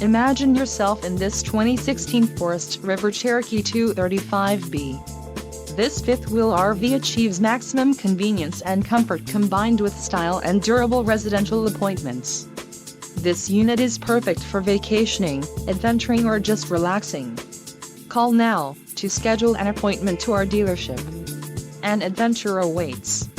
Imagine yourself in this 2016 Forest River Cherokee 235B. This fifth-wheel RV achieves maximum convenience and comfort combined with style and durable residential appointments. This unit is perfect for vacationing, adventuring or just relaxing. Call now to schedule an appointment to our dealership. An adventure awaits.